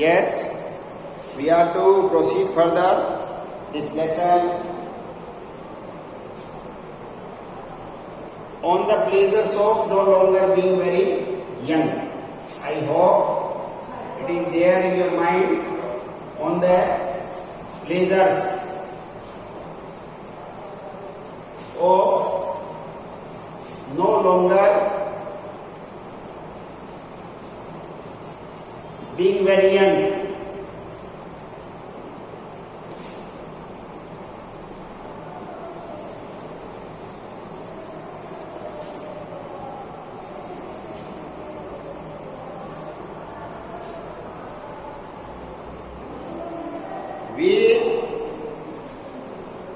Yes, we are to proceed further this lesson on the pleasures of no longer being very young. I hope it is there in your mind on the pleasures of no longer being very young. We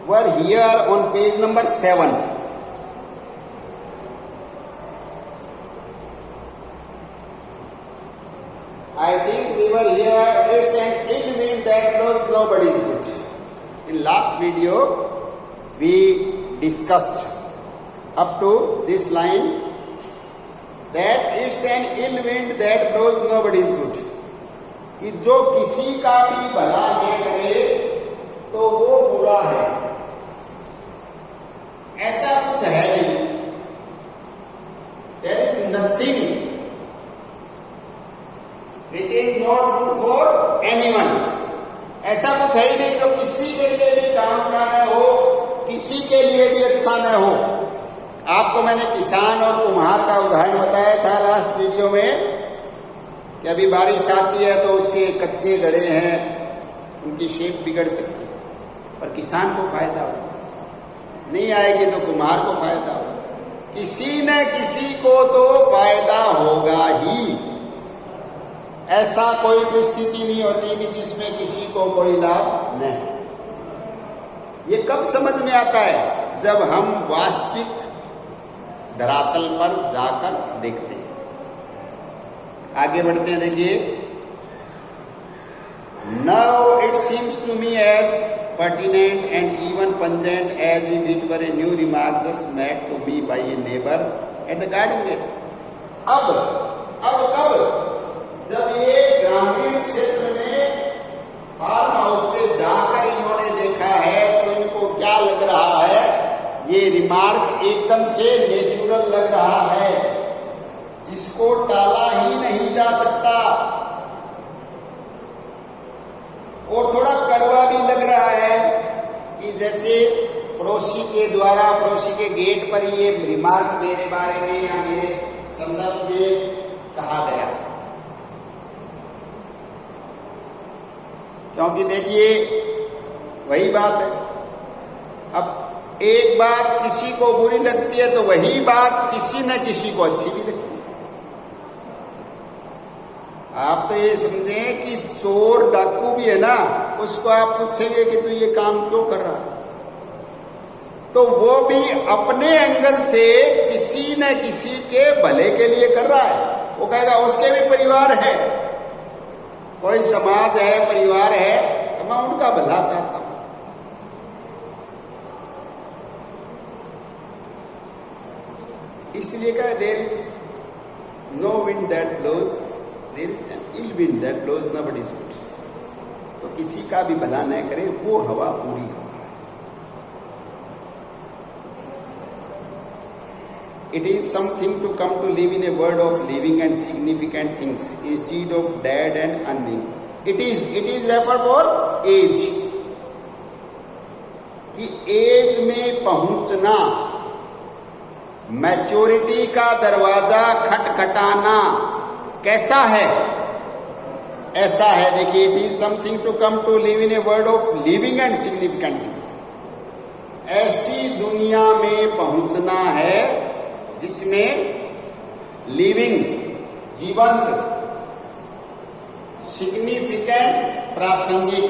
were here on page number 7. I think we were here, it's an ill wind that blows nobody's good. In last video, we discussed up to this line that it's an ill wind that blows nobody's good. कि जो किसी का भी भला न करे तो वो बुरा है, ऐसा कुछ है नहीं. There is nothing which is not good for anyone. ऐसा कुछ है ही नहीं जो किसी के लिए भी काम का न हो, किसी के लिए भी अच्छा न हो. आपको मैंने किसान और कुम्हार का उदाहरण बताया था लास्ट वीडियो में कि अभी बारिश आती है तो उसके कच्चे गड़े हैं, उनकी शेप बिगड़ सकती है, पर किसान को फायदा हो. नहीं आएगी तो कुम्हार को फायदा हो. किसी न किसी को तो फायदा होगा ही. ऐसा कोई परिस्थिति नहीं होती कि जिसमें किसी को कोई लाभ नहीं. ये कब समझ में आता है? जब हम वास्तविक धरातल पर जाकर देखते हैं. आगे बढ़ते हैं. देखिए, now it seems to me as pertinent and even pungent as if it were a new remark just made to me by a neighbor at the garden gate. अब कब जब ये ग्रामीण क्षेत्र में फार्म हाउस पे जाकर इन्होंने देखा है तो इनको क्या लग रहा है? ये रिमार्क एकदम से नेचुरल लग रहा है, जिसको टाला ही नहीं जा सकता, और थोड़ा कड़वा भी लग रहा है कि जैसे पड़ोसी के द्वारा पड़ोसी के गेट पर ये रिमार्क मेरे बारे में या मेरे संदर्भ में कहा गया. क्योंकि देखिए वही बात है. अब एक बात किसी को बुरी लगती है तो वही बात किसी न किसी को अच्छी भी लगती है. आप तो ये समझें कि चोर डाकू भी है ना, उसको आप पूछेंगे कि तू ये काम क्यों कर रहा है, तो वो भी अपने एंगल से किसी न किसी के भले के लिए कर रहा है. वो कहेगा उसके भी परिवार है, कोई समाज है, परिवार है, तो मैं उनका भला चाहता हूं. इसलिए कहा there is no wind that blows, there is an ill wind that blows nobody's good. तो किसी का भी भला न करे वो हवा पूरी हवा. It is something to come to live in a world of living and significant things instead of dead and unmeaning. It is refer for age. कि एज में पहुंचना, मैच्योरिटी का दरवाजा खटखटाना कैसा है? ऐसा है. देखिए, it is something to come to live in a world of living and significant things. ऐसी दुनिया में पहुंचना है जिसमें लिविंग जीवंत, सिग्निफिकेंट प्रासंगिक,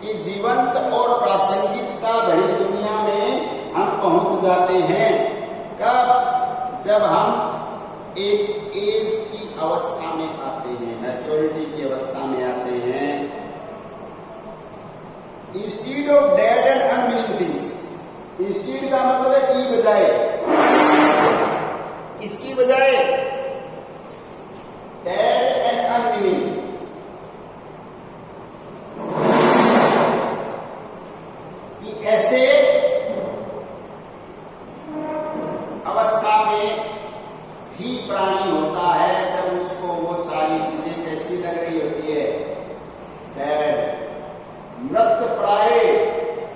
की जीवंत और प्रासंगिकता भरी दुनिया में हम पहुंच जाते हैं. कब? जब हम एक एज की अवस्था में आते हैं, मैच्योरिटी की अवस्था में आते हैं. Instead of dead and unmeaning things. Instead का मतलब है की बजाय, इसकी बजाय डेड एंड अनमीनिंग. लग रही होती है। डेड, मृत प्राय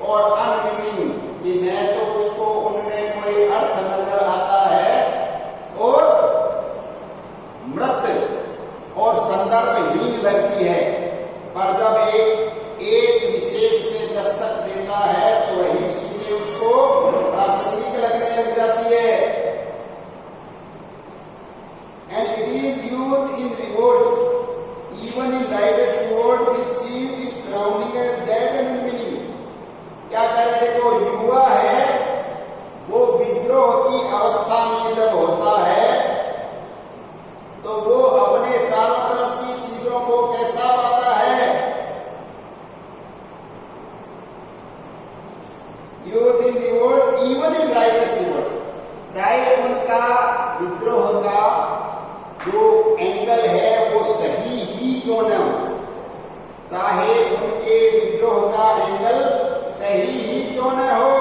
और अनमीनिंग, कि न तो उसको उनमें कोई अर्थ नजर आता है और मृत और संदर्भहीन लगती है। पर जब एक एज विशेष में दस्तक देता है तो वही चीजें उसको प्रासंगिक लगने लग जाती है। And it is used in revolt even in riders revolt which sees its surrounding as dead and meaning. क्या कह रहे, देखो युवा है, वो विद्रोह की अवस्था में जब होता है तो वो अपने चारों तरफ की चीजों को कैसा पाता है? Youth in revolt even in writers revolt, चाहे उनका विद्रोह का जो एंगल है वो सही ही क्यों न हो, चाहे उनके विद्रोह का एंगल सही ही क्यों न हो,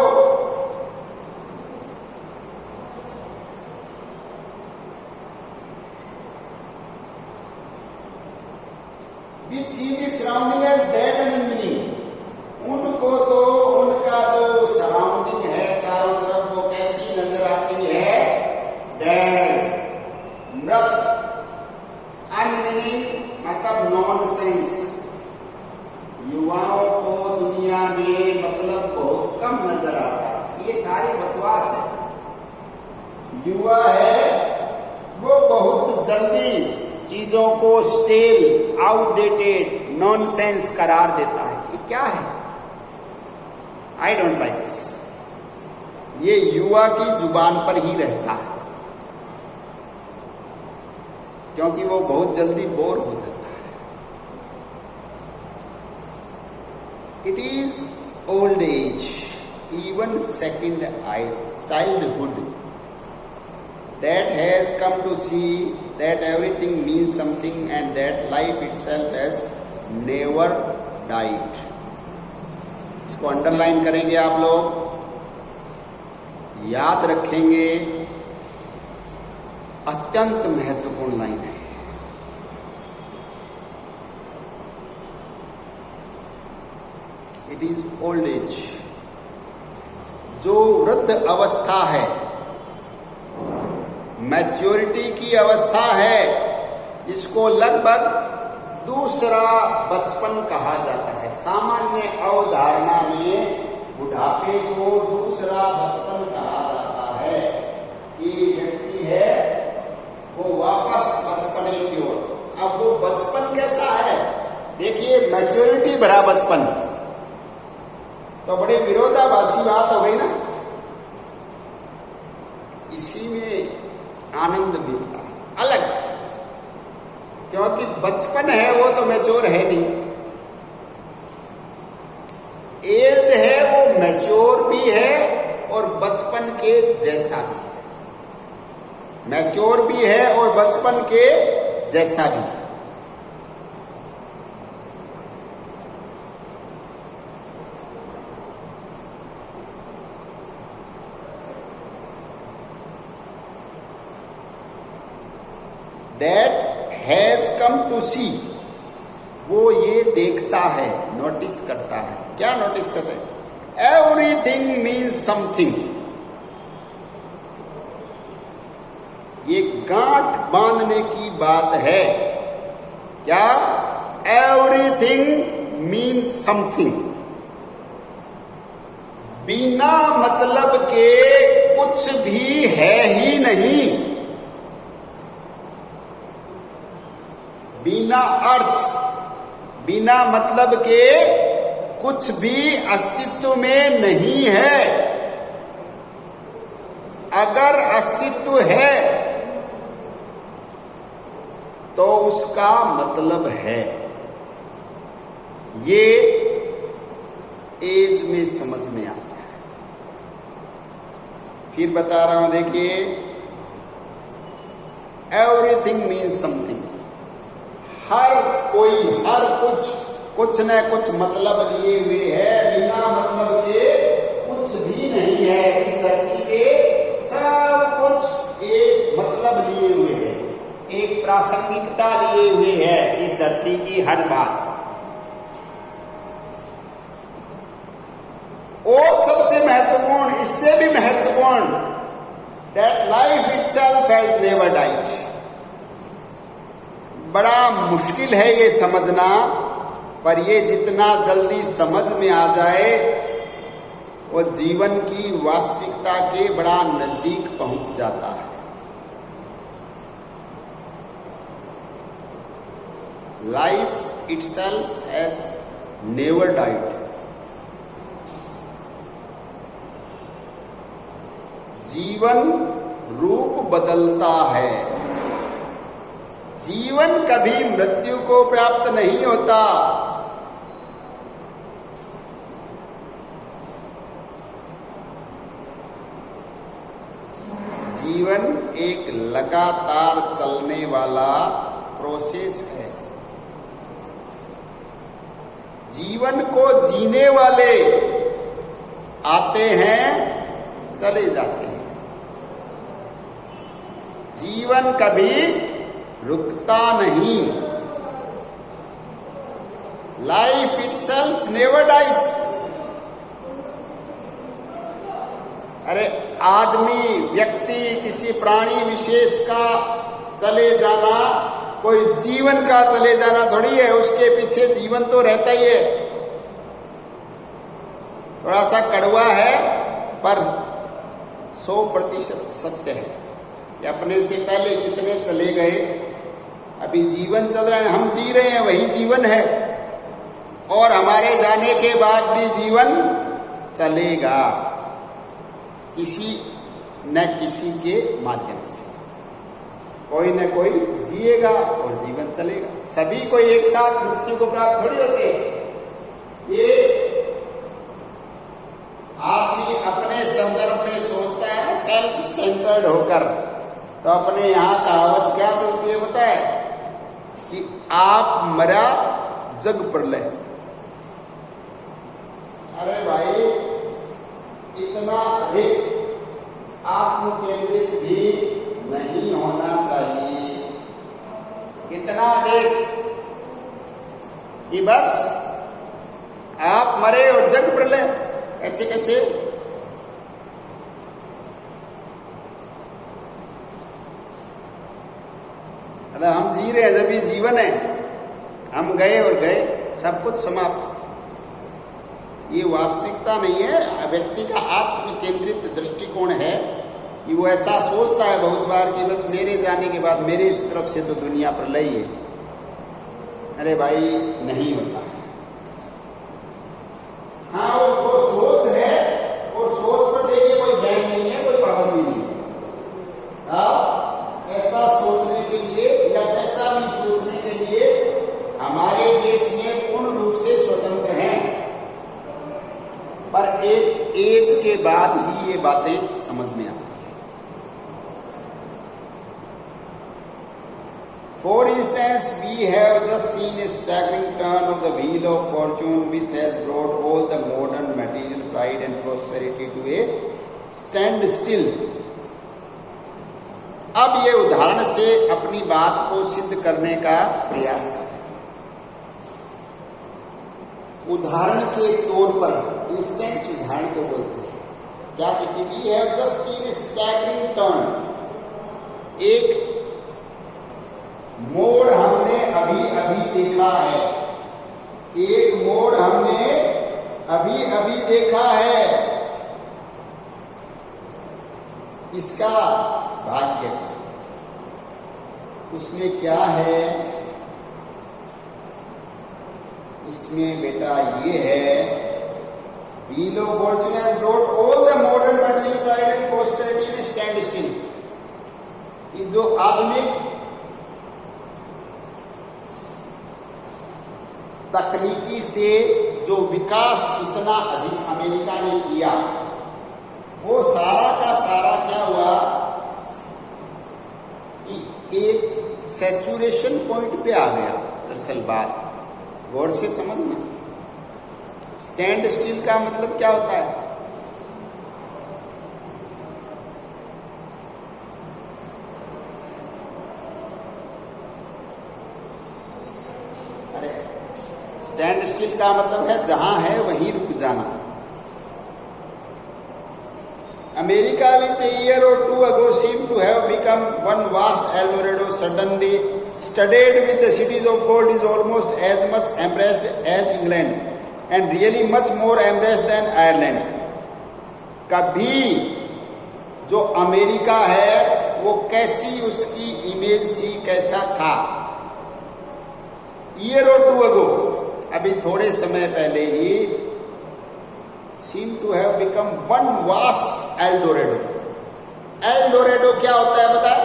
which sees its surrounding as dead and unmeaning, उनको तो उनका जो सराउंडिंग है चारों तरफ वो कैसी नजर आती है? डेड, मृत, अनमीनिंग मतलब नॉनसेंस। युवाओं को दुनिया में मतलब बहुत कम नजर आता है, ये सारी बकवास है। युवा है वो बहुत जल्दी चीजों को स्टेल, आउटडेटेड, नॉनसेंस करार देता है। ये क्या है? I don't like this. ये युवा की जुबान पर ही रहता है, क्योंकि वो बहुत जल्दी बोर हो जाता है। It is old age, even second childhood, that has come to see that everything means something and that life itself has never died. इसको अंडरलाइन करेंगे आप लोग, याद रखेंगे, अत्यंत महत्वपूर्ण लाइन है। इट इज ओल्ड एज, जो वृद्ध अवस्था है, मैच्योरिटी की अवस्था है, इसको लगभग दूसरा बचपन कहा जाता है। सामान्य अवधारणा में बुढ़ापे को दूसरा बचपन कहा जाता है कि व्यक्ति है वो वापस बचपने की ओर। अब वो बचपन कैसा है? देखिए, मैच्योरिटी भरा बचपन तो बड़ी विरोधाभासी बात हो गई ना। इसी में आनंद मिलता है अलग, क्योंकि बचपन है वो तो मैच्योर है नहीं। एज है वो मैच्योर भी है और बचपन के जैसा भी, मैच्योर भी है और बचपन के जैसा भी। That has come to see, वो ये देखता है, नोटिस करता है। क्या नोटिस करता है? Everything means something। ये गांठ बांधने की बात है। क्या? Everything means something। बिना मतलब के कुछ भी है ही नहीं, बिना अर्थ, बिना मतलब के कुछ भी अस्तित्व में नहीं है। अगर अस्तित्व है तो उसका मतलब है। ये एज में समझ में आता है। फिर बता रहा हूं, देखिए, एवरीथिंग मीन्स समथिंग। हर कोई, हर कुछ न कुछ मतलब लिए हुए है। बिना मतलब के कुछ भी नहीं है इस धरती पे। सब कुछ एक मतलब लिए हुए है, एक प्रासंगिकता लिए हुए है इस धरती धरती की हर बात। और सबसे महत्वपूर्ण, इससे भी महत्वपूर्ण, that life itself has never died. बड़ा मुश्किल है ये समझना, पर ये जितना जल्दी समझ में आ जाए वो जीवन की वास्तविकता के बड़ा नजदीक पहुंच जाता है। Life itself has never died. जीवन रूप बदलता है। जीवन कभी मृत्यु को प्राप्त नहीं होता। जीवन एक लगातार चलने वाला प्रोसेस है। जीवन को जीने वाले आते हैं, चले जाते हैं। जीवन कभी रुकता नहीं। Life itself never dies. अरे आदमी, व्यक्ति, किसी प्राणी विशेष का चले जाना कोई जीवन का चले जाना थोड़ी है, उसके पीछे जीवन तो रहता ही है। थोड़ा सा कड़वा है पर 100% सत्य है कि अपने से पहले कितने चले गए, अभी जीवन चल रहा है, हम जी रहे हैं, वही जीवन है, और हमारे जाने के बाद भी जीवन चलेगा किसी न किसी के माध्यम से। कोई न कोई जिएगा और जीवन चलेगा। सभी को एक साथ मृत्यु को प्राप्त थोड़ी होते। ये आदमी अपने संदर्भ में सोचता है, सेल्फ सेंटर्ड होकर। तो अपने यहां कहावत क्या चलती है पता है कि आप मरा जग प्रलय। अरे भाई, इतना अधिक आत्म केंद्रित भी नहीं होना चाहिए। कितना अधिक कि बस आप मरे और जग प्रलय। ऐसे कैसे? अरे हम जी रहे हैं, जब ये जीवन है, हम गए और गए, सब कुछ समाप्त। ये वास्तविकता नहीं है। व्यक्ति का आत्म केंद्रित दृष्टिकोण है कि वो ऐसा सोचता है बहुत बार कि बस मेरे जाने के बाद मेरे इस तरफ से तो दुनिया प्रलय है। अरे भाई, नहीं होता। हाँ, वो सोच है, और सोच पर देखिए कोई बैन नहीं है, कोई पाबंदी नहीं है। ऐसा सोचने के लिए या ऐसा भी सोचने के लिए हमारे देश में पूर्ण रूप से स्वतंत्र हैं, पर एक एज के बाद ही ये बातें समझ में आती हैं। For instance, we have just seen a staggering turn of the wheel of fortune which has brought all the modern material pride and prosperity to a standstill. अब ये उदाहरण से अपनी बात को सिद्ध करने का प्रयास करें। उदाहरण के तौर पर, इंस्टेंस उदाहरण को बोलते हैं। क्या कहते हैं? We have just seen a staggering turn. एक मोड़ हमने अभी अभी देखा है। एक मोड़ हमने अभी अभी देखा है। इसका भाग्य का उसमें क्या है? उसमें बेटा ये है, Wheel of Fortune has brought all the modern material pride and prosperity in a standstill. कि जो आधुनिक तकनीकी से जो विकास इतना अधिक अमेरिका ने किया, वो सारा का सारा क्या हुआ कि एक सैचुरेशन पॉइंट पे आ गया। दरअसल बात गौर से समझना। स्टैंड स्टिल का मतलब क्या होता है? अरे स्टैंड स्टिल का मतलब है जहां है वहीं रुक जाना। America, which a year or two ago seemed to have become one vast El Dorado, suddenly studded with the cities of gold, is almost as much embraced as England, and really much more embraced than Ireland. कभी जो America है वो कैसी उसकी image थी, कैसा था, year और टू अगो, अभी थोड़े समय पहले ही, seem to have become one vast El Dorado. El Dorado क्या होता है बताए?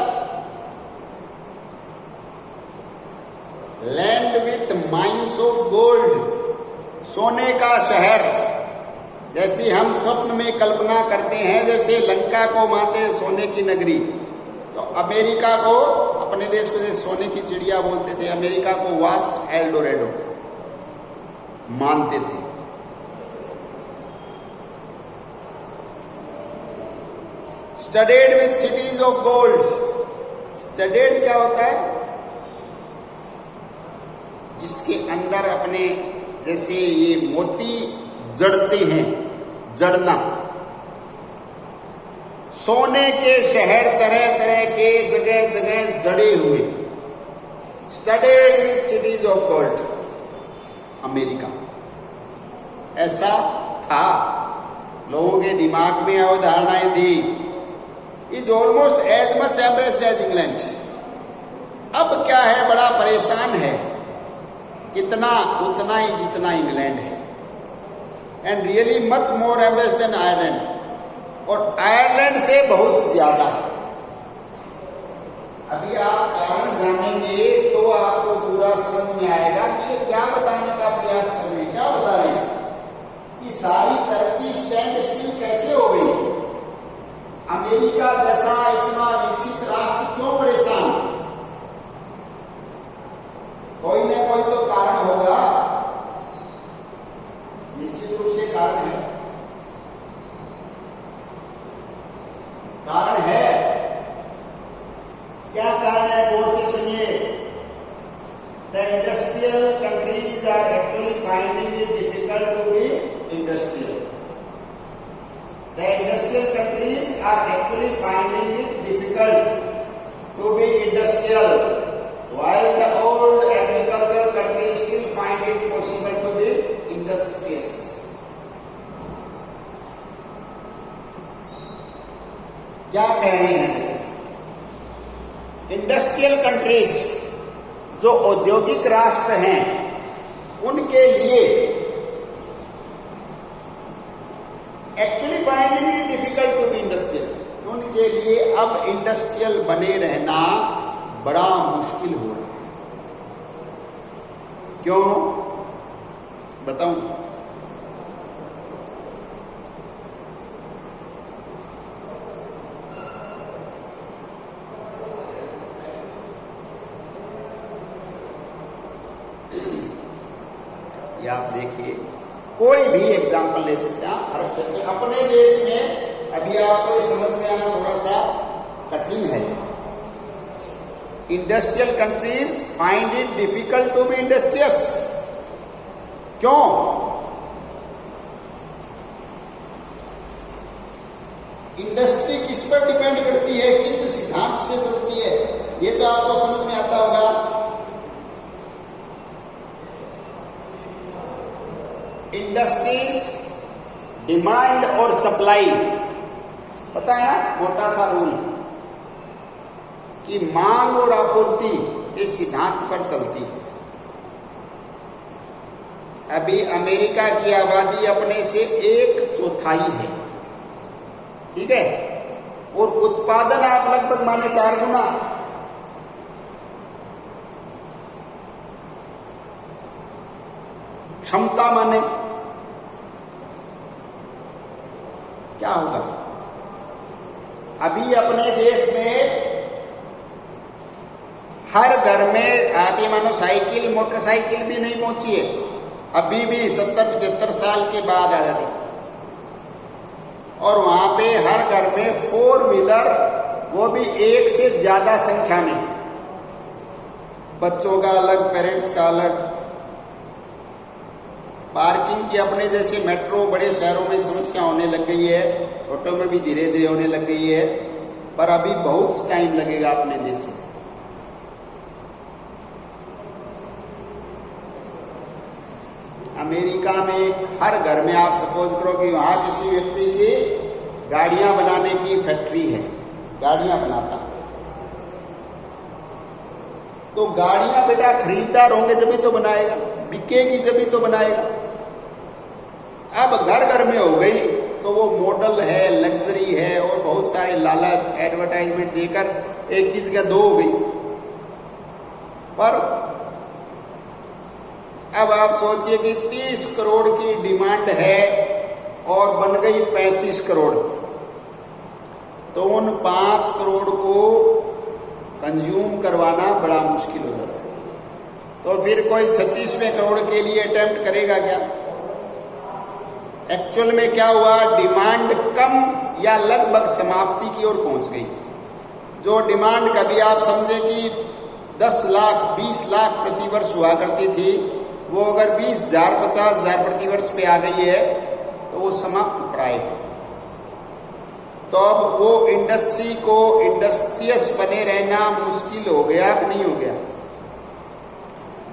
Land with mines of gold, सोने का शहर। जैसी हम स्वप्न में कल्पना करते हैं, जैसे लंका को मानते सोने की नगरी, तो अमेरिका को, अपने देश को जैसे सोने की चिड़िया बोलते थे, अमेरिका को वास्ट एल डोरेडो मानते थे। Studded with cities of gold, studded क्या होता है? जिसके अंदर अपने जैसे ये मोती जड़ते हैं, जड़ना, सोने के शहर तरह तरह के जगह जगह जड़े हुए, studded with cities of gold, America. ऐसा था, लोगों के दिमाग में अवधारणाएं थी। Is almost as much embraced as England. अब क्या है, बड़ा परेशान है, कितना उतना ही जितना इंग्लैंड है, and really much more embraced than Ireland, और आयरलैंड से बहुत ज्यादा। अभी आप कारण जानेंगे तो आपको पूरा समझ में आएगा कि ये क्या बताने का प्रयास कर रहे हैं, क्या बता रहे हैं कि सारी तरक्की स्टैंड स्टिल कैसे हो गई। अमेरिका जैसा इतना विकसित राष्ट्र क्यों परेशान? कोई न कोई तो कारण होगा, निश्चित रूप से कारण है, कारण है। क्या कारण है, गौर से सुनिए। The industrial countries are actually finding it difficult to be industrial. The industrial countries are actually finding it difficult to be industrial, while the old agricultural countries still find it possible to be industrious. क्या कह रहे हैं? Industrial countries, जो औद्योगिक राष्ट्र हैं, उनके लिए actually finding it difficult to be industrial, उनके लिए अब इंडस्ट्रियल बने रहना बड़ा मुश्किल हो रहा है। क्यों बताऊं? ये आप देखिए, कोई भी एग्जाम्पल ले सकते हैं, हर क्षेत्र। अपने देश में अभी आपको समझ में आना थोड़ा सा कठिन है। Industrial countries find it difficult to be industrious. क्यों? इंडस्ट्री किस पर डिपेंड करती है, किस सिद्धांत से चलती है, ये तो आपको समझ में आता होगा। इंडस्ट्रीज डिमांड और सप्लाई, पता है ना, मोटा सा रूल कि मांग और आपूर्ति के सिद्धांत पर चलती है। अभी अमेरिका की आबादी अपने से 1/4 है, ठीक है, और उत्पादन आप लगभग माने 4 गुना। क्षमता माने क्या होगा? अभी अपने देश में हर घर में आप ये मानो साइकिल मोटरसाइकिल भी नहीं पहुंची है, अभी भी 70-75 साल के बाद आ जाती, और वहां पे हर घर में 4 व्हीलर, वो भी 1 से ज्यादा संख्या में, बच्चों का अलग, पेरेंट्स का अलग, पार्किंग की अपने जैसे मेट्रो बड़े शहरों में समस्या होने लग गई है, छोटों में भी धीरे धीरे होने लग गई है, पर अभी बहुत टाइम लगेगा अपने देश में। अमेरिका में हर घर में आप सपोज करो कि वहां किसी व्यक्ति की गाड़ियां बनाने की फैक्ट्री है, गाड़ियां बनाता है, तो गाड़ियां बेटा खरीददार होंगे जब तो बनाएगा, बिकेगी जब तो बनाएगा। अब घर घर में हो गई तो वो मॉडल है, लग्जरी है और बहुत सारे लालच एडवर्टाइजमेंट देकर एक की जगह दो हो गई। पर अब आप सोचिए कि 30 करोड़ की डिमांड है और बन गई 35 करोड़, तो उन 5 करोड़ को कंज्यूम करवाना बड़ा मुश्किल हो जाता है। तो फिर कोई 36वें करोड़ के लिए अटेम्प्ट करेगा क्या? एक्चुअल में क्या हुआ, डिमांड कम या लगभग समाप्ति की ओर पहुंच गई। जो डिमांड कभी आप समझे कि 10 लाख 20 लाख प्रतिवर्ष हुआ करती थी, वो अगर 20,000 50,000 प्रतिवर्ष पे आ गई है तो वो समाप्त प्राय है। तो अब वो इंडस्ट्री को इंडस्ट्रियस बने रहना मुश्किल हो गया कि नहीं हो गया?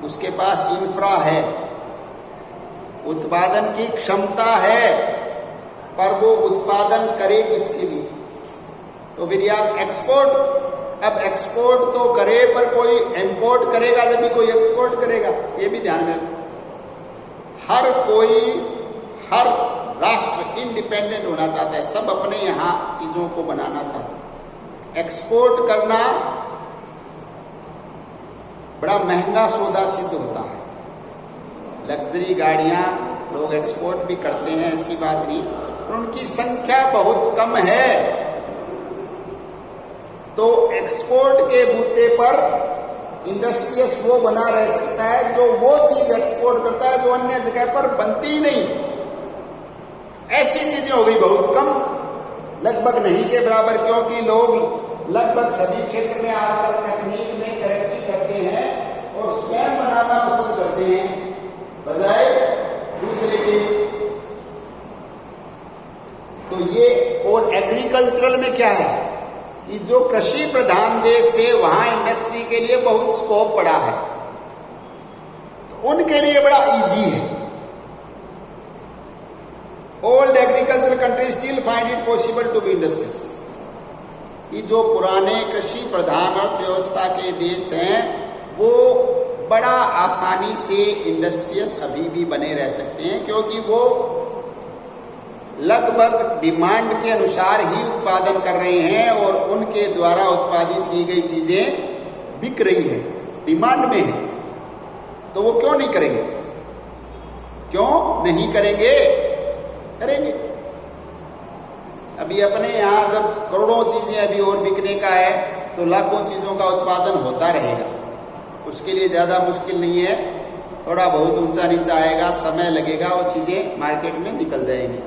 उसके पास इंफ्रा है, उत्पादन की क्षमता है, पर वो उत्पादन करे किसके लिए? तो फिर यार एक्सपोर्ट, अब एक्सपोर्ट तो करे पर कोई इंपोर्ट करेगा जब भी कोई एक्सपोर्ट करेगा, ये भी ध्यान में। हर कोई, हर राष्ट्र इंडिपेंडेंट होना चाहता है, सब अपने यहां चीजों को बनाना चाहते हैं। एक्सपोर्ट करना बड़ा महंगा सौदा सिद्ध होता है। लग्जरी गाड़ियां लोग एक्सपोर्ट भी करते हैं, ऐसी बात नहीं, पर उनकी संख्या बहुत कम है। तो एक्सपोर्ट के बूते पर इंडस्ट्रियस वो बना रह सकता है जो वो चीज एक्सपोर्ट करता है जो अन्य जगह पर बनती ही नहीं। ऐसी चीजें हो गई बहुत कम, लगभग नहीं के बराबर, क्योंकि लोग लगभग सभी क्षेत्र में आकर तकनीक में तरक्की करते हैं और स्वयं बनाना पसंद करते हैं बजाय दूसरे के। तो ये, और एग्रीकल्चरल में क्या है कि जो कृषि प्रधान देश थे वहां इंडस्ट्री के लिए बहुत स्कोप पड़ा है, तो उनके लिए बड़ा इजी है। Old agriculture country still find it possible to be industries. कि जो पुराने कृषि प्रधान अर्थव्यवस्था के देश हैं वो बड़ा आसानी से इंडस्ट्रियस अभी भी बने रह सकते हैं, क्योंकि वो लगभग डिमांड के अनुसार ही उत्पादन कर रहे हैं और उनके द्वारा उत्पादित की गई चीजें बिक रही हैं, डिमांड में है। तो वो क्यों नहीं करेंगे? क्यों नहीं करेंगे? करेंगे। अभी अपने यहां जब करोड़ों चीजें अभी और बिकने का है, तो लाखों चीजों का उत्पादन होता रहेगा। उसके लिए ज्यादा मुश्किल नहीं है, थोड़ा बहुत ऊंचा नीचा आएगा, समय लगेगा, वो चीजें मार्केट में निकल जाएंगी।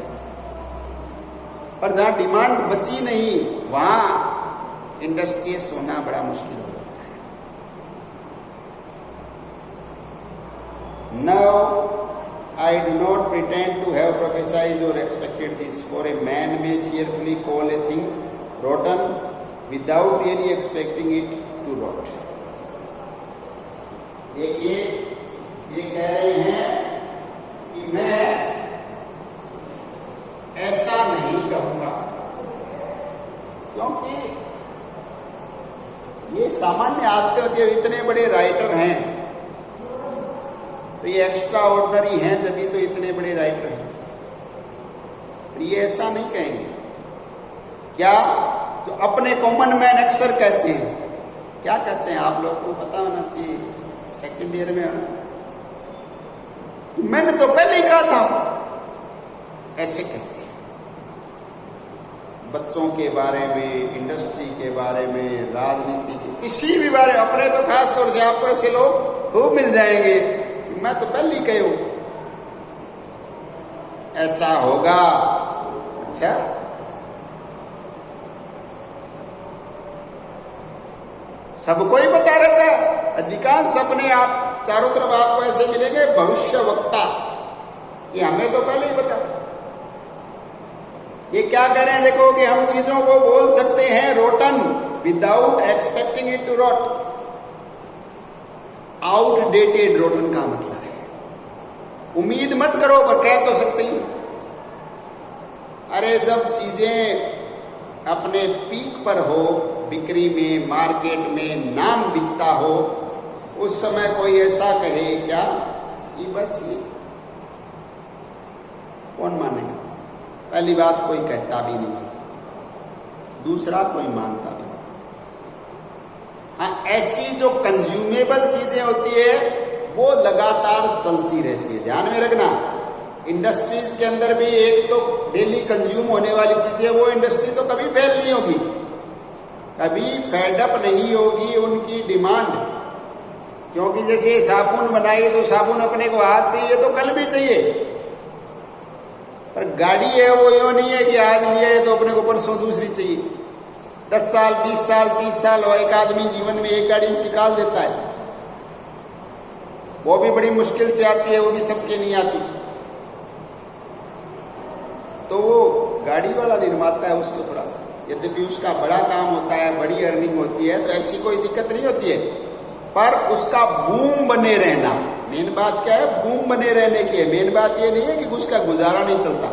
पर जहां डिमांड बची नहीं वहां इंडस्ट्रियस होना बड़ा मुश्किल हो जाता है। Now I do not pretend to have prophesied or expected this, for a man may cheerfully call a thing rotten without really expecting it to rot. देखिए, ये कह रहे हैं कि मैं ऐसा नहीं कहूंगा, क्योंकि ये सामान्य आदतें होती है। इतने बड़े राइटर हैं तो ये एक्स्ट्रा ऑर्डिनरी हैं, जब भी तो इतने बड़े राइटर हैं, तो ये ऐसा नहीं कहेंगे। क्या जो अपने कॉमन मैन अक्सर कहते हैं, क्या कहते हैं आप लोगों को पता होना चाहिए, सेकंड ईयर में होना, मैंने तो पहले ही कहा था, ऐसे कहते हैं। बच्चों के बारे में, इंडस्ट्री के बारे में, राजनीति के किसी भी बारे में, अपने तो खास तौर से आपको ऐसे लोग खूब मिल जाएंगे, मैं तो पहले ही कही हूं ऐसा होगा। अच्छा, सबको ही पता रहता है, अधिकांश अपने आप चारों तरफ आपको ऐसे मिलेंगे भविष्य वक्ता, कि हमें तो पहले ही पता। ये क्या कह रहे हैं देखो कि हम चीजों को बोल सकते हैं rotten without expecting it to rot. Outdated rotten का मतलब है उम्मीद मत करो पर कह तो सकते ही। अरे जब चीजें अपने पीक पर हो, बिक्री में, मार्केट में नाम बिकता हो, उस समय कोई ऐसा कहे क्या कि बस ये कौन मानेगा? पहली बात कोई कहता भी नहीं, दूसरा कोई मानता भी नहीं। हाँ, ऐसी जो कंज्यूमेबल चीजें होती है वो लगातार चलती रहती है। ध्यान में रखना, इंडस्ट्रीज के अंदर भी एक तो डेली कंज्यूम होने वाली चीजें, वो इंडस्ट्री तो कभी फेल नहीं होगी, कभी फेडअप नहीं होगी उनकी डिमांड। क्योंकि जैसे साबुन बनाई तो साबुन अपने को आज चाहिए तो कल भी चाहिए, पर गाड़ी है वो यो नहीं है कि आज लिया है तो अपने को परसों दूसरी चाहिए। 10 साल 20 साल 30 साल और एक आदमी जीवन में एक गाड़ी निकाल देता है, वो भी बड़ी मुश्किल से आती है, वो भी सबके नहीं आती। तो वो गाड़ी वाला निर्माता है, उसको थोड़ा सा यद्यपि उसका बड़ा काम होता है, बड़ी अर्निंग होती है, तो ऐसी कोई दिक्कत नहीं होती है, पर उसका बूम बने रहना मेन बात क्या है? बूम बने रहने की है। मेन बात ये नहीं है कि उसका गुजारा नहीं चलता,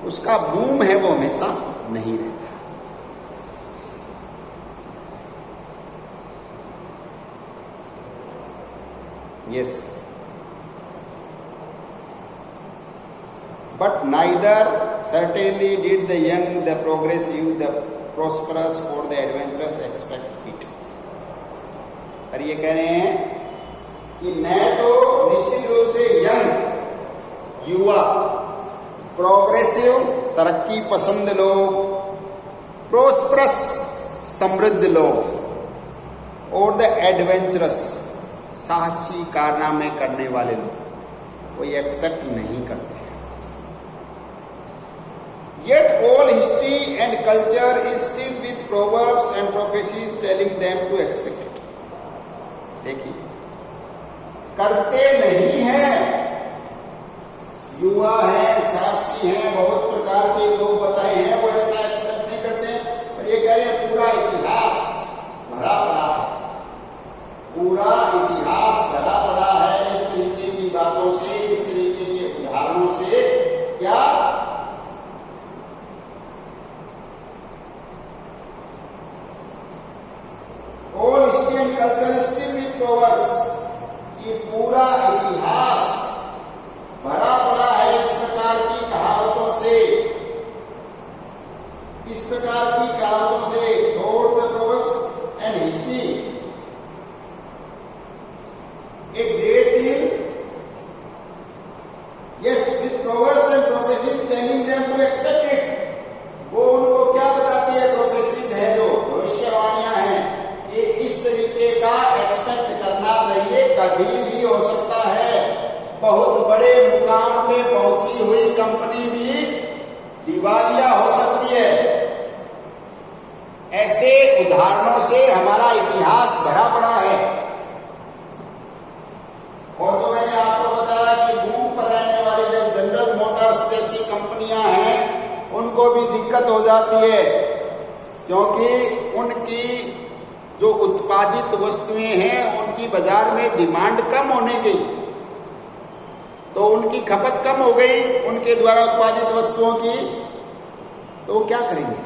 उसका बूम है वो हमेशा नहीं रहता। Yes, but neither certainly did the young, the progressive, the prosperous or the adventurous expect it। और ये कह रहे हैं कि न तो निश्चित रूप से यंग युवा, प्रोग्रेसिव तरक्की पसंद लोग, प्रोस्परस समृद्ध लोग, और द एडवेंचरस साहसी कारनामे करने वाले लोग कोई एक्सपेक्ट नहीं करते। Yet all history and culture is still with proverbs and prophecies telling them to expect it। देखिए, करते नहीं है, युवा है, साहसी है, बहुत प्रकार के लोग बताए हैं, वो ऐसा एक्सपेक्ट नहीं करते। पर ये कह रहे हैं पूरा इतिहास भरा पड़ा है, पूरा इतिहास भरा पड़ा है इस तरीके की बातों से, इस तरीके के उदाहरणों से। क्या? All history and culture is still with proverbs, कि पूरा इतिहास भरा पड़ा है इस प्रकार की कहावतों से। इस प्रकार की कहावतों से throughout the proverbs and history a great deal, yes, with proverbs and prophecies telling them to expect it। वो उनको क्या बताती है? प्रोफेसीज है जो भविष्यवाणियां हैं, इस तरीके का एक्सपेक्ट करना चाहिए। कभी भी हो सकता है बहुत बड़े मुकाम पे पहुंची हुई कंपनी भी दिवालिया हो सकती है। ऐसे उदाहरणों से हमारा इतिहास भरा पड़ा है। और जो मैंने आपको बताया कि बूम पर रहने वाली जो जनरल मोटर्स जैसी कंपनियां हैं, उनको भी दिक्कत हो जाती है, क्योंकि उनकी जो उत्पादित वस्तुएं हैं उनकी बाजार में डिमांड कम होने गई, तो उनकी खपत कम हो गई उनके द्वारा उत्पादित वस्तुओं की, तो वो क्या करेंगे?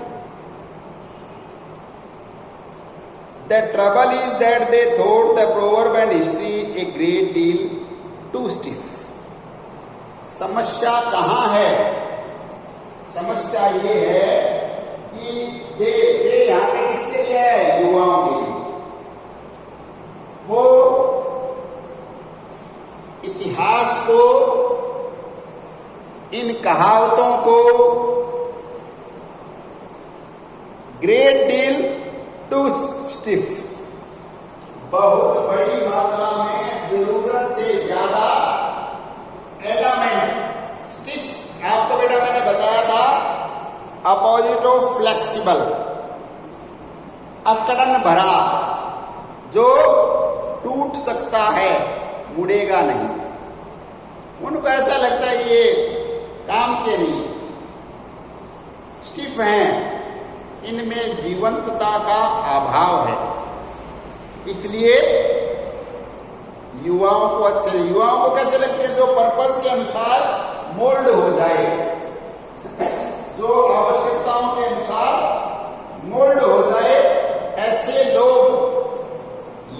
The trouble is that they thought the proverb and history a great deal too stiff. समस्या कहां है? समस्या ये है कि दे यहां पे किसके लिए है? युवाओं के लिए। वो इतिहास को, इन कहावतों को ग्रेट डील टू स्टिफ, बहुत बड़ी मात्रा में, जरूरत से ज्यादा एडामेंट। स्टिफ आपको बेटा मैंने बताया था अपोजिट ऑफ फ्लेक्सिबल, अकड़न भरा, जो टूट सकता है, मुड़ेगा नहीं। उनको ऐसा लगता है ये काम के नहीं, स्टिफ हैं, इनमें जीवंतता का अभाव है। इसलिए युवाओं को कैसे लगते हैं? जो पर्पस के अनुसार मोल्ड हो जाए, जो आवश्यकताओं के अनुसार मोल्ड हो जाए, ऐसे लोग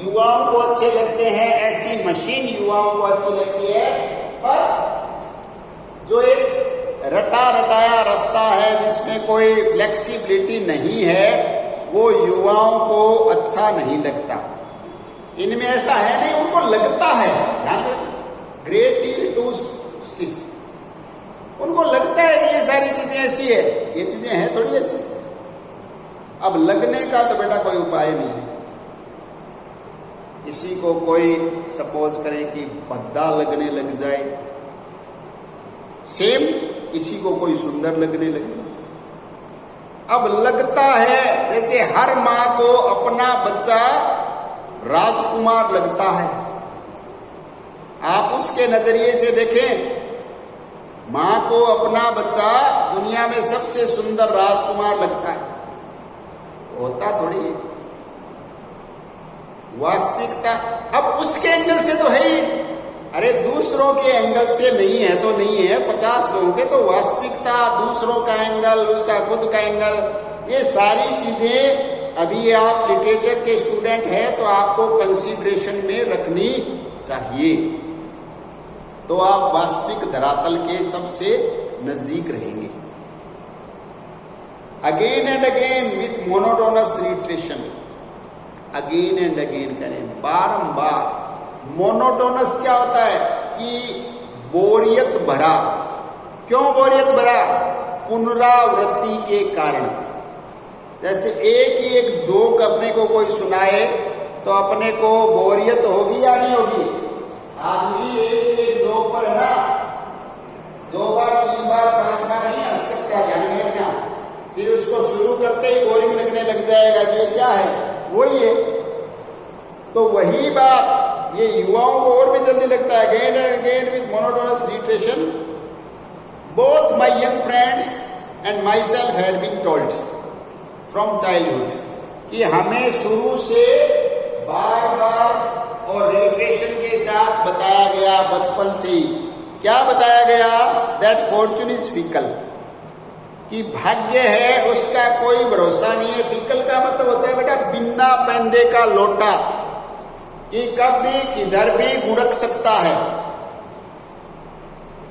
युवाओं को अच्छे लगते हैं। ऐसी मशीन युवाओं को अच्छी लगती है। पर जो एक रटा रटाया रास्ता है जिसमें कोई फ्लेक्सिबिलिटी नहीं है, वो युवाओं को अच्छा नहीं लगता। इनमें ऐसा है नहीं, उनको लगता है, ग्रेट डील टू स्टिफ, उनको लगता है कि ये सारी चीजें ऐसी है, ये चीजें हैं थोड़ी ऐसी। अब लगने का तो बेटा कोई उपाय नहीं है। किसी को कोई सपोज करे कि भद्दा लगने लग जाए, सेम किसी को कोई सुंदर लगने लग जाए। अब लगता है, जैसे हर मां को अपना बच्चा राजकुमार लगता है। आप उसके नजरिए से देखें, मां को अपना बच्चा दुनिया में सबसे सुंदर राजकुमार लगता है, होता थोड़ी है वास्तविकता। अब उसके एंगल से तो है ही, अरे दूसरों के एंगल से नहीं है तो नहीं है, 50 लोगों के तो वास्तविकता, दूसरों का एंगल, उसका खुद का एंगल, ये सारी चीजें अभी आप लिटरेचर के स्टूडेंट हैं तो आपको कंसीडरेशन में रखनी चाहिए, तो आप वास्तविक धरातल के सबसे नजदीक रहेंगे। Again and again with monotonous retraction, again and again करें, बारंबार। मोनोटोनस क्या होता है कि बोरियत भरा। क्यों बोरियत भरा? पुनरावृत्ति के कारण। जैसे एक ही एक जोक अपने को कोई सुनाए तो अपने को बोरियत होगी या नहीं होगी? आदमी एक ही एक जोक पर है ना, 2 बार 3 बार 5 बार नहीं हंस सकता, ध्यान रखना। फिर उसको शुरू करते ही बोरिंग लगने लग जाएगा कि ये क्या है, वही है। तो वही बात ये युवाओं को और भी जल्दी लगता है। Again and again with monotonous reiteration, both my young friends and myself had been told from childhood कि हमें शुरू से बार बार और रिट्रेशन के साथ बताया गया, बचपन से क्या बताया गया? दैट फॉर्चून इज फिकल, कि भाग्य है उसका कोई भरोसा नहीं है। फिकल का मतलब होता है बेटा बिना पैंदे का लोटा, कि कभी किधर भी गुड़क सकता है।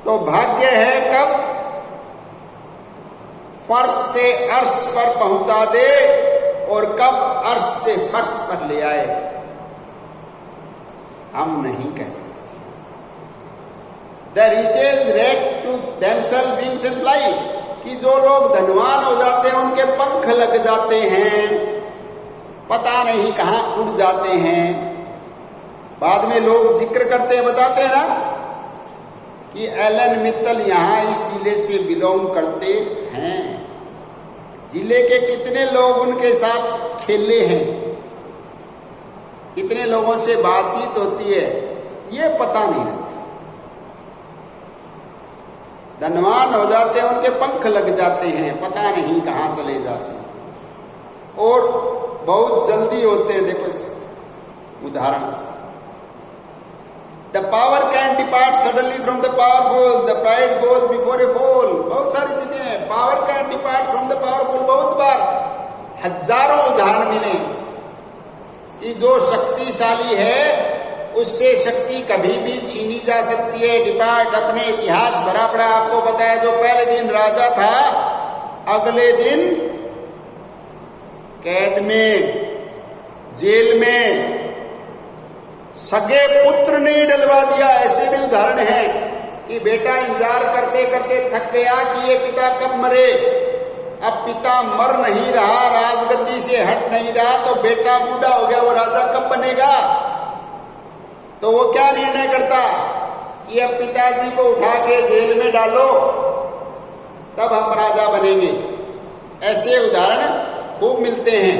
तो भाग्य है कब फर्श से अर्श पर पहुंचा दे और कब अर्श से फर्श पर ले आए, हम नहीं कह सकते। The riches red to themselves wings in life, कि जो लोग धनवान हो जाते हैं उनके पंख लग जाते हैं, पता नहीं कहां उड़ जाते हैं। बाद में लोग जिक्र करते हैं, बताते हैं ना कि एलन मित्तल यहां इस जिले से बिलोंग करते हैं। जिले के कितने लोग उनके साथ खेले हैं, कितने लोगों से बातचीत होती है, ये पता नहीं रहता। धनवान हो जाते हैं, उनके पंख लग जाते हैं, पता नहीं कहां चले जाते हैं, और बहुत जल्दी होते हैं। देखो उदाहरण, the power can depart suddenly from the powerful, the pride goes before A fall. बहुत सारी चीजें हैं। Power can depart from the powerful, बहुत बार, हजारों उदाहरण मिले कि जो शक्तिशाली है उससे शक्ति कभी भी छीनी जा सकती है, डिपार्ट। अपने इतिहास भरा पड़ा, आपको पता है, जो पहले दिन राजा था अगले दिन कैद में, जेल में, सगे पुत्र ने डलवा दिया। ऐसे भी उदाहरण हैं कि बेटा इंतजार करते करते थक गया कि ये पिता कब मरे। अब पिता मर नहीं रहा, राजगद्दी से हट नहीं रहा, तो बेटा बूढ़ा हो गया, वो राजा कब बनेगा? तो वो क्या निर्णय करता कि अब पिताजी को उठा के जेल में डालो, तब हम राजा बनेंगे। ऐसे उदाहरण खूब मिलते हैं।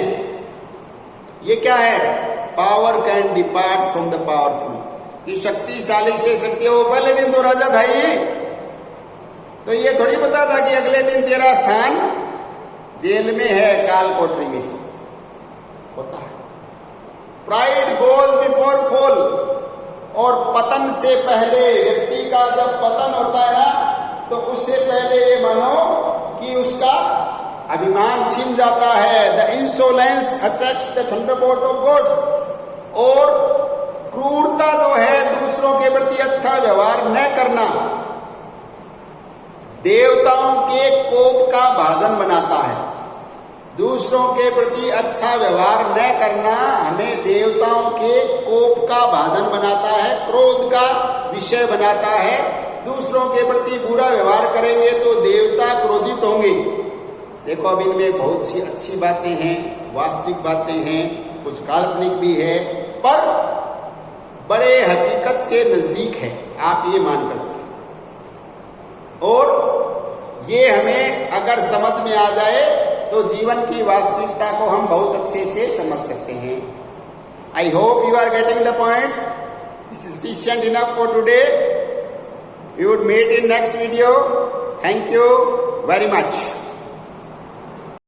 ये क्या है? Power can depart from the powerful. कि शक्तिशाली से शक्ति, वो पहले दिन तो राजा था ही, तो ये थोड़ी पता था कि अगले दिन तेरा स्थान जेल में है, काल कोठरी में होता है। प्राइड गोज बिफोर फॉल, और पतन से पहले, व्यक्ति का जब पतन होता है ना, तो उससे पहले ये मानो कि उसका अभिमान छिन जाता है। The insolence attracts the thunderbolt of gods, और क्रूरता जो है, दूसरों के प्रति अच्छा व्यवहार न करना, देवताओं के कोप का भाजन बनाता है। दूसरों के प्रति अच्छा व्यवहार न करना हमें देवताओं के कोप का भाजन बनाता है, क्रोध का विषय बनाता है। दूसरों के प्रति बुरा व्यवहार करेंगे तो देवता क्रोधित होंगे। देखो, अब इनमें बहुत सी अच्छी बातें हैं, वास्तविक बातें हैं, कुछ काल्पनिक भी है, पर बड़े हकीकत के नजदीक है, आप ये मानकर चलें। और ये हमें अगर समझ में आ जाए तो जीवन की वास्तविकता को हम बहुत अच्छे से समझ सकते हैं। I hope you are getting the point. This is sufficient enough for today. We would meet in next video. Thank you very much.